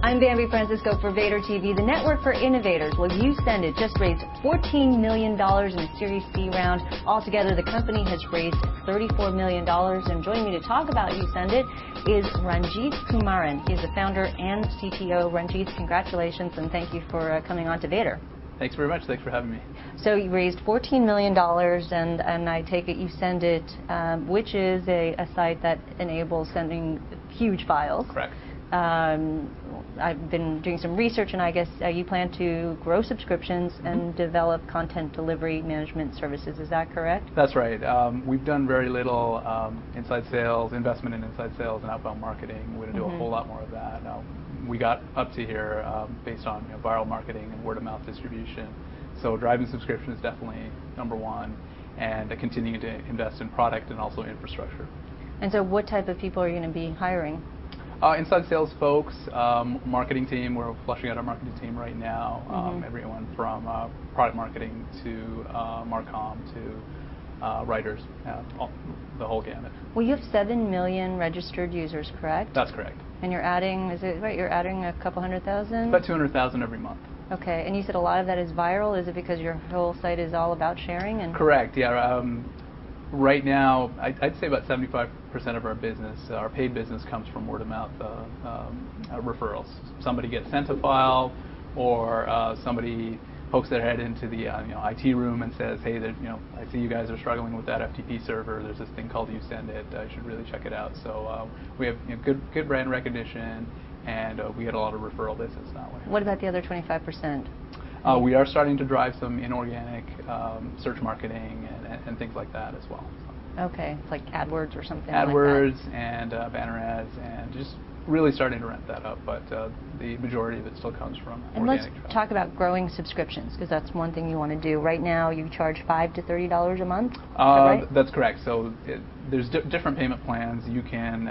I'm Bambi Francisco for Vader TV, the network for innovators. Well, YouSendIt just raised $14 million in a Series C round. Altogether, the company has raised $34 million. And joining me to talk about YouSendIt is Ranjit Kumaran. He is the founder and CTO. Ranjit, congratulations and thank you for coming on to Vader. Thanks very much. Thanks for having me. So you raised $14 million, and I take it YouSendIt, which is a site that enables sending huge files. Correct. I've been doing some research, and I guess you plan to grow subscriptions and develop content delivery management services. Is that correct? That's right. We've done very little inside sales, investment in inside sales and outbound marketing. We're going to do a whole lot more of that. We got up to here based on viral marketing and word-of-mouth distribution. So driving subscription is definitely number one, and continuing to invest in product and also infrastructure. And so what type of people are you going to be hiring? Inside sales folks, marketing team. We're fleshing out our marketing team right now. Everyone from product marketing to Marcom to writers, the whole gamut. Well, you have 7 million registered users, correct? That's correct. And you're adding, is it right, you're adding a couple 100,000? About 200,000 every month. Okay, and you said a lot of that is viral. Is it because your whole site is all about sharing? And correct, yeah. Right now, I'd say about 75% of our business, our paid business, comes from word-of-mouth referrals. Somebody gets sent a file, or somebody pokes their head into the IT room and says, "Hey, I see you guys are struggling with that FTP server. There's this thing called YouSendIt. You should really check it out." So we have good brand recognition, and we get a lot of referral business that way. What about the other 25%? We are starting to drive some inorganic search marketing and things like that as well. So. Okay, it's like AdWords or something AdWords like that. And banner ads, and just really starting to ramp that up, but the majority of it still comes from organic traffic. Let's talk about growing subscriptions, because that's one thing you want to do. Right now, you charge $5 to $30 a month, is that right? That's correct. So there's different payment plans. You can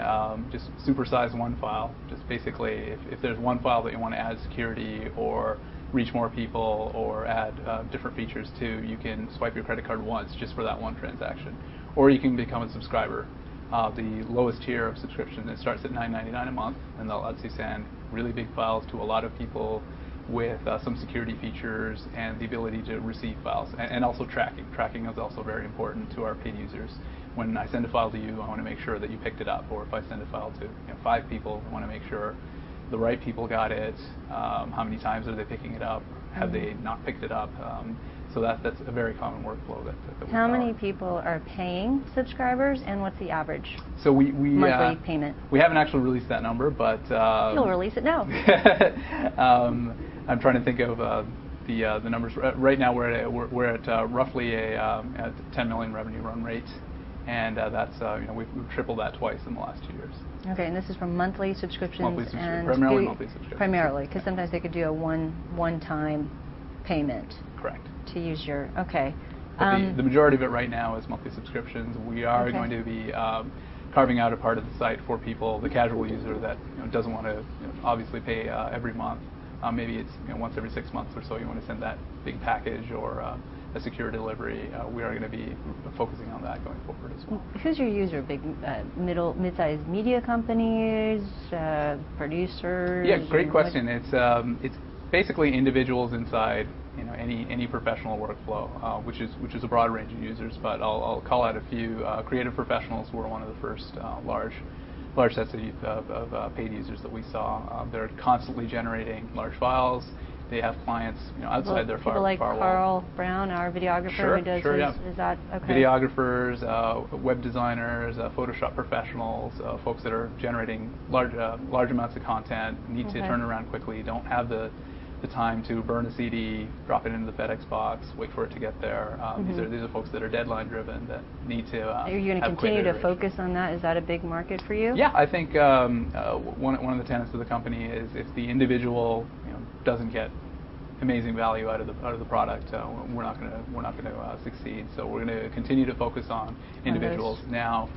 just supersize one file. Just basically, if there's one file that you want to add security or reach more people or add different features to, you can swipe your credit card once just for that one transaction. Or you can become a subscriber. The lowest tier of subscription, it starts at $9.99 a month, and that lets you send really big files to a lot of people with some security features and the ability to receive files, and also tracking. Tracking is also very important to our paid users. When I send a file to you, I want to make sure that you picked it up, or if I send a file to 5 people, I want to make sure the right people got it, how many times are they picking it up, have they not picked it up. So that's a very common workflow that we How many people are paying subscribers, and what's the average monthly payment? We haven't actually released that number, but you'll release it now. I'm trying to think of the numbers. Right now we're at roughly a 10 million revenue run rate, and that's we've tripled that twice in the last 2 years. Okay, and this is from monthly subscriptions, and primarily monthly subscriptions. Primarily, because sometimes they could do a one-time payment. Correct. To use your the majority of it right now is monthly subscriptions. We are going to be carving out a part of the site for people, the casual user that doesn't want to obviously pay every month. Maybe it's once every 6 months or so you want to send that big package or a secure delivery. We are going to be focusing on that going forward as well. Who's your user? Big, mid-sized media companies, producers? Yeah, great question. It's basically individuals inside any professional workflow, which is a broad range of users. But I'll call out a few. Creative professionals were one of the first large sets of paid users that we saw. They're constantly generating large files. They have clients outside their firewall. People like Carl Brown, our videographer, who does is that okay? Videographers, web designers, Photoshop professionals, folks that are generating large amounts of content, need to turn around quickly, don't have the time to burn a CD, drop it into the FedEx box, wait for it to get there. These are folks that are deadline driven, that need to Are you going to continue to focus on that? Is that a big market for you? Yeah, I think one of the tenets of the company is if the individual doesn't get amazing value out of the product, we're not going to succeed. So we're going to continue to focus on individuals. Now,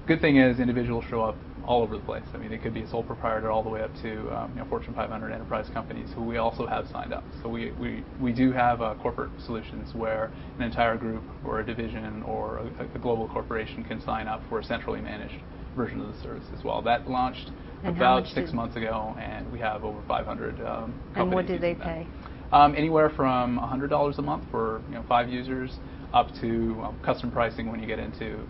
good thing is individuals show up all over the place. I mean, it could be a sole proprietor all the way up to Fortune 500 enterprise companies who we also have signed up. So we do have corporate solutions where an entire group or a division or a global corporation can sign up for a centrally managed version of the service as well. That launched And about 6 months ago, and we have over 500 companies. And what do they using pay? Anywhere from $100 a month for 5 users up to custom pricing when you get into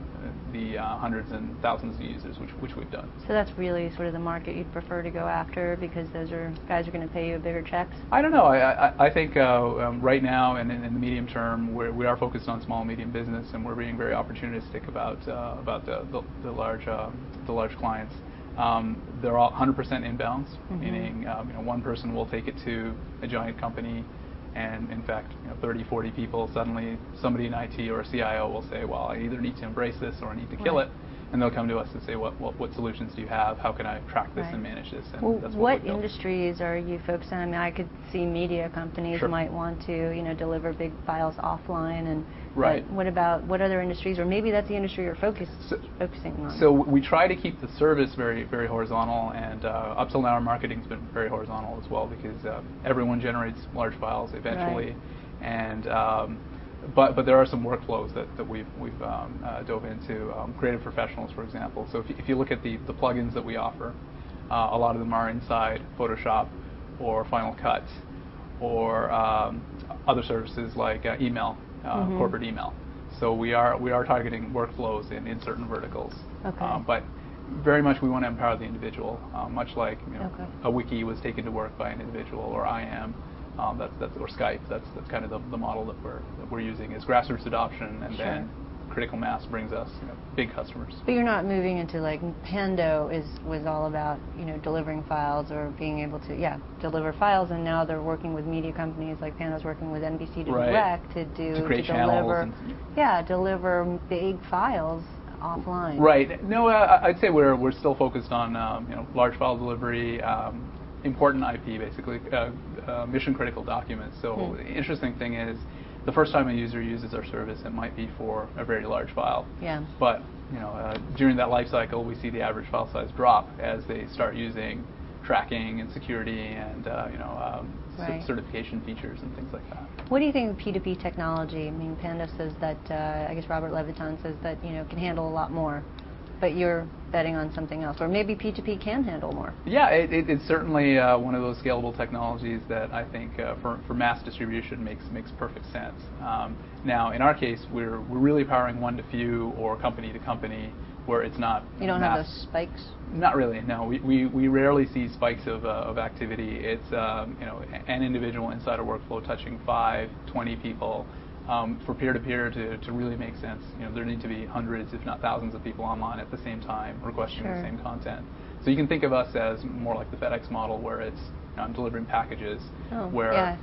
the hundreds and thousands of users, which we've done. So that's really sort of the market you'd prefer to go after, because those guys are going to pay you bigger checks? I don't know. I think right now and in the medium term, we are focused on small and medium business, and we're being very opportunistic about the large clients. They're all 100% inbounds, meaning one person will take it to a giant company, and in fact 30, 40 people, suddenly somebody in IT or a CIO will say, well, I either need to embrace this or I need to kill it, and they'll come to us and say, what solutions do you have? How can I track this and manage this? And well, that's what industries are you focused on? I mean, I could see media companies might want to deliver big files offline, and what other industries, or maybe that's the industry you're focusing on? So we try to keep the service very, very horizontal, and up till now our marketing's been very horizontal as well, because everyone generates large files eventually, and but there are some workflows that we've dove into. Creative professionals, for example. So if you look at the plugins that we offer, a lot of them are inside Photoshop or Final Cut, or other services like email. Corporate email. So we are targeting workflows in certain verticals. But very much we want to empower the individual, much like a wiki was taken to work by an individual, or IAM, or Skype. That's kind of the model that we're using, is grassroots adoption, and then critical mass brings us big customers. But you're not moving into, like, Pando was all about delivering files, or being able to deliver files, and now they're working with media companies, like Pando's working with NBC Direct to create channels deliver big files offline. Right. No, I'd say we're still focused on large file delivery, important IP, basically, mission critical documents. So the interesting thing is, the first time a user uses our service, it might be for a very large file. But during that life cycle, we see the average file size drop as they start using tracking and security and certification features and things like that. What do you think of P2P technology? I mean, Pando says that I guess Robert Levitan says that can handle a lot more, but you're betting on something else, or maybe P2P can handle more. Yeah, it's certainly one of those scalable technologies that I think for mass distribution makes perfect sense. Now, in our case, we're really powering one to few or company to company, where it's not. You don't have those spikes? Not really. No, we rarely see spikes of activity. It's an individual inside a workflow touching 5, 20 people. For peer-to-peer to really make sense, there need to be hundreds, if not thousands, of people online at the same time requesting the same content. So you can think of us as more like the FedEx model, where it's I'm delivering packages, where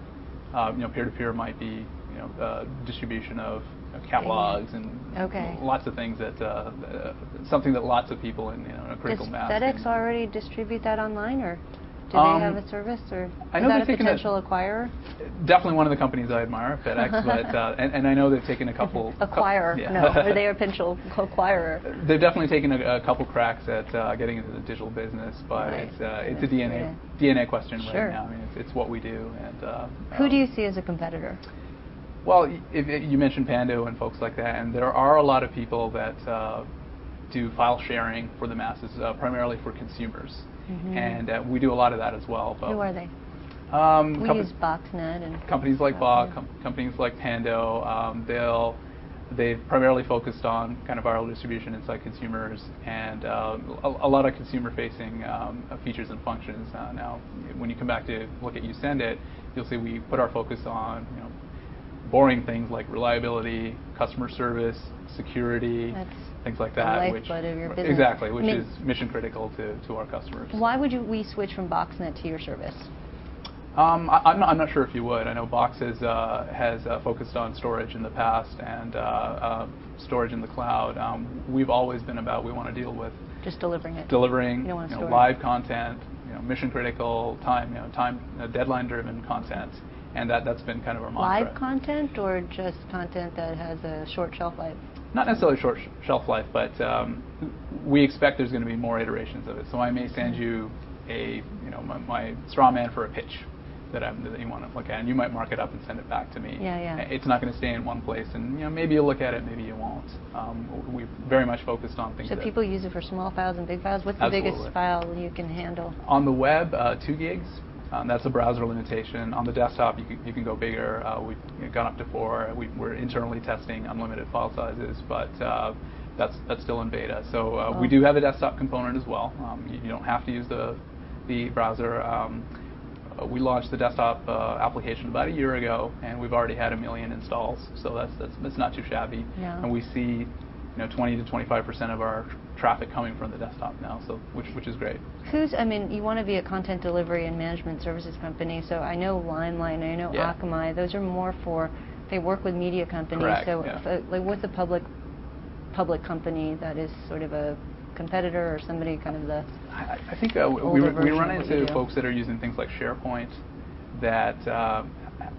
peer-to-peer might be distribution of catalogs and lots of things that something that lots of people in a critical mass. Does FedEx already distribute that online, or do they have a service, or is that a potential acquirer? Definitely one of the companies I admire, FedEx, but and I know they've taken a couple. Acquirer? No, are they a potential acquirer? They've definitely taken a couple cracks at getting into the digital business, but it's a DNA question right now. I mean, it's what we do. And who do you see as a competitor? Well, you mentioned Pando and folks like that, and there are a lot of people that do file sharing for the masses, primarily for consumers. And we do a lot of that as well. But who are they? We use Boxnet and companies like Box, companies like Pando. They've primarily focused on kind of viral distribution inside consumers, and a lot of consumer-facing features and functions. Now, when you come back to look at YouSendIt, you'll see we put our focus on boring things like reliability, customer service, security, things like that. The lifeblood of your business. Exactly, which is mission critical to our customers. Why would we switch from Boxnet to your service? I'm not sure if you would. I know Box has focused on storage in the past and storage in the cloud. We've always been about, we want to deal with just delivering it. Delivering live content, mission critical, deadline driven content. And that's been kind of our mantra. Live content, or just content that has a short shelf life? Not necessarily short shelf life, but we expect there's going to be more iterations of it. So I may send you my straw man for a pitch, that you want to look at, and you might mark it up and send it back to me. Yeah. It's not going to stay in one place, and maybe you'll look at it, maybe you won't. We've very much focused on things. So people use it for small files and big files. What's the Absolutely. biggest file you can handle? On the web, 2 gigs. That's a browser limitation. On the desktop, you can go bigger. We've gone up to 4. We're internally testing unlimited file sizes, but that's still in beta. So we do have a desktop component as well. You don't have to use the browser. We launched the desktop application about a year ago, and we've already had 1 million installs. So that's not too shabby. Yeah. And we see 20 to 25% of our traffic coming from the desktop now, so which is great. You want to be a content delivery and management services company, so I know Limelight, I know Akamai, those are more for, they work with media companies. Correct, so what's a public company that is sort of a competitor or somebody kind of the I think we run into folks that are using things like SharePoint that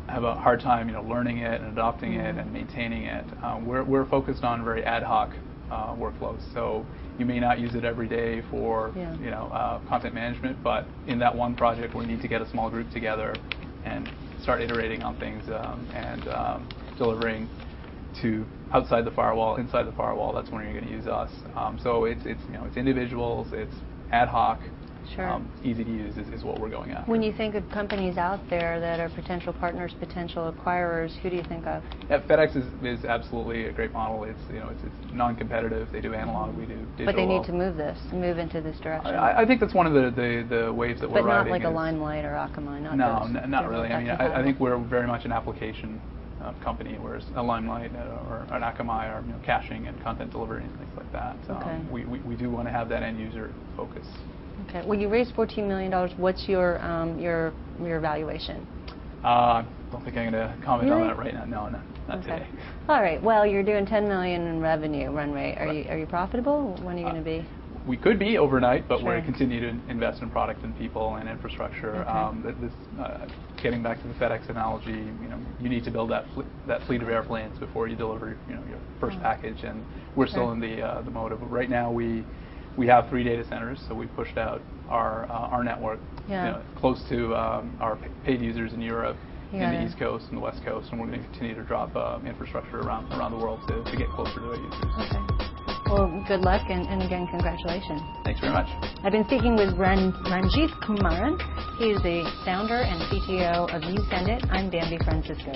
have a hard time learning it and adopting it and maintaining it. We're focused on very ad hoc workflows, so you may not use it every day for content management, but in that one project where you need to get a small group together and start iterating on things and delivering to outside the firewall, inside the firewall, that's when you're going to use us. So it's individuals, it's ad hoc. Sure. Easy to use is what we're going after. When you think of companies out there that are potential partners, potential acquirers, who do you think of? Yeah, FedEx is absolutely a great model. It's it's non-competitive. They do analog, we do digital. But they need to move into this direction. I think that's one of the waves that we're riding. But not like a Limelight or Akamai. Not really. I think we're very much an application company, whereas a Limelight or an Akamai are caching and content delivery and things like that. Okay. We do want to have that end user focus. Okay. Well, you raised $14 million. What's your valuation? I don't think I'm going to comment really? on that right now. No, not today. All right. Well, you're doing $10 million in revenue run rate. Are you profitable? When are you going to be? We could be overnight, but Sure. we're continue to invest in product and people and infrastructure. Okay. Getting back to the FedEx analogy, you need to build that fleet of airplanes before you deliver your first package, and we're still in the mode of right now. We have 3 data centers, so we pushed out our network close to our paid users in Europe, in the East Coast and the West Coast, and we're going to continue to drop infrastructure around the world to get closer to our users. Okay. Well, good luck, and again, congratulations. Thanks very much. I've been speaking with Ranjith Kumaran. He is the founder and CTO of YouSendIt. I'm Bambi Francisco.